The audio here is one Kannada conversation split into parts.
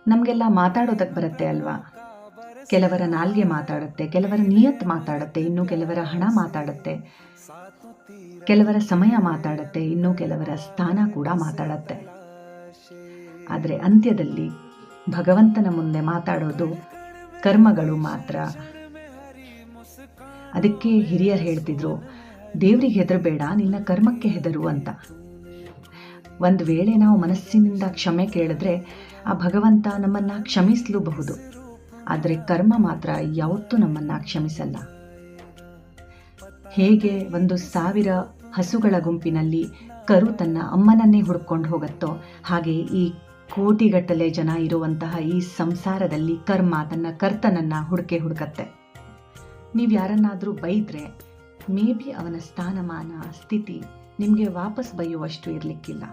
ನಮಗೆಲ್ಲ ಮಾತಾಡೋದಕ್ಕೆ ಬರುತ್ತೆ ಅಲ್ವಾ? ಕೆಲವರ ನಾಲ್ಗೆ ಮಾತಾಡುತ್ತೆ, ಕೆಲವರ ನಿಯತ್ ಮಾತಾಡುತ್ತೆ, ಇನ್ನು ಕೆಲವರ ಹಣ ಮಾತಾಡುತ್ತೆ, ಕೆಲವರ ಸಮಯ ಮಾತಾಡುತ್ತೆ, ಇನ್ನು ಕೆಲವರ ಸ್ಥಾನ ಕೂಡ ಮಾತಾಡುತ್ತೆ. ಆದರೆ ಅಂತ್ಯದಲ್ಲಿ ಭಗವಂತನ ಮುಂದೆ ಮಾತಾಡೋದು ಕರ್ಮಗಳು ಮಾತ್ರ. ಅದಕ್ಕೆ ಹಿರಿಯರು ಹೇಳ್ತಿದ್ರು, ದೇವ್ರಿಗೆ ಹೆದರಬೇಡ, ನಿನ್ನ ಕರ್ಮಕ್ಕೆ ಹೆದರು ಅಂತ. ಒಂದು ವೇಳೆ ನಾವು ಮನಸ್ಸಿನಿಂದ ಕ್ಷಮೆ ಕೇಳಿದ್ರೆ ಆ ಭಗವಂತ ನಮ್ಮನ್ನು ಕ್ಷಮಿಸಲೂಬಹುದು. ಆದರೆ ಕರ್ಮ ಮಾತ್ರ ಯಾವತ್ತೂ ನಮ್ಮನ್ನು ಕ್ಷಮಿಸಲ್ಲ. ಹೇಗೆ 1,000 ಹಸುಗಳ ಗುಂಪಿನಲ್ಲಿ ಕರು ತನ್ನ ಅಮ್ಮನನ್ನೇ ಹುಡ್ಕೊಂಡು ಹೋಗುತ್ತೋ, ಹಾಗೆ ಈ ಕೋಟಿಗಟ್ಟಲೆ ಜನ ಇರುವಂತಹ ಈ ಸಂಸಾರದಲ್ಲಿ ಕರ್ಮ ತನ್ನ ಕರ್ತನನ್ನು ಹುಡುಕತ್ತೆ. ನೀವು ಯಾರನ್ನಾದರೂ ಬೈದರೆ ಮೇ ಬಿ ಅವನ ಸ್ಥಾನಮಾನ ಸ್ಥಿತಿ ನಿಮಗೆ ವಾಪಸ್ ಬೈಯುವಷ್ಟು ಇರಲಿಕ್ಕಿಲ್ಲ.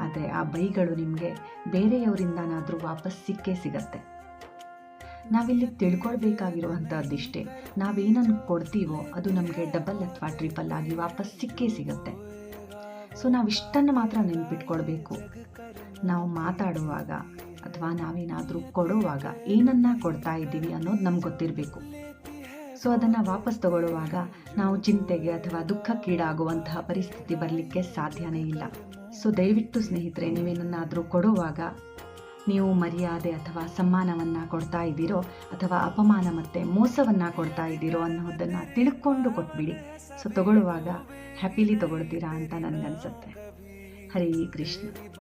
ಆದರೆ ಆ ಬೈಗಳು ನಿಮಗೆ ಬೇರೆಯವರಿಂದನಾದರೂ ವಾಪಸ್ ಸಿಕ್ಕೇ ಸಿಗತ್ತೆ. ನಾವಿಲ್ಲಿ ತಿಳ್ಕೊಳ್ಬೇಕಾಗಿರುವಂಥದ್ದಿಷ್ಟೇ, ನಾವೇನನ್ನು ಕೊಡ್ತೀವೋ ಅದು ನಮಗೆ ಡಬಲ್ ಅಥವಾ ಟ್ರಿಪಲ್ ಆಗಿ ವಾಪಸ್ ಸಿಕ್ಕೇ ಸಿಗತ್ತೆ. ಸೊ ನಾವಿಷ್ಟನ್ನು ಮಾತ್ರ ನೆನ್ಪಿಟ್ಕೊಳ್ಬೇಕು. ನಾವು ಮಾತಾಡುವಾಗ ಅಥವಾ ನಾವೇನಾದರೂ ಕೊಡುವಾಗ ಏನನ್ನ ಕೊಡ್ತಾ ಇದ್ದೀವಿ ಅನ್ನೋದು ನಮ್ಗೆ ಗೊತ್ತಿರಬೇಕು. ಸೊ ಅದನ್ನು ವಾಪಸ್ ತಗೊಳ್ಳುವಾಗ ನಾವು ಚಿಂತೆಗೆ ಅಥವಾ ದುಃಖಕ್ಕೀಡಾಗುವಂತಹ ಪರಿಸ್ಥಿತಿ ಬರಲಿಕ್ಕೆ ಸಾಧ್ಯನೇ ಇಲ್ಲ. ಸೊ ದಯವಿಟ್ಟು ಸ್ನೇಹಿತರೆ, ನೀವೇನನ್ನಾದರೂ ಕೊಡುವಾಗ ನೀವು ಮರ್ಯಾದೆ ಅಥವಾ ಸಮ್ಮಾನವನ್ನು ಕೊಡ್ತಾ ಇದ್ದೀರೋ ಅಥವಾ ಅಪಮಾನ ಮತ್ತು ಮೋಸವನ್ನು ಕೊಡ್ತಾ ಇದ್ದೀರೋ ಅನ್ನೋದನ್ನು ತಿಳ್ಕೊಂಡು ಕೊಟ್ಬಿಡಿ. ಸೊ ತಗೊಳ್ಳುವಾಗ ಹ್ಯಾಪಿಲಿ ತಗೊಳ್ತೀರಾ ಅಂತ ನನಗನ್ಸುತ್ತೆ. ಹರೇ ಕೃಷ್ಣ.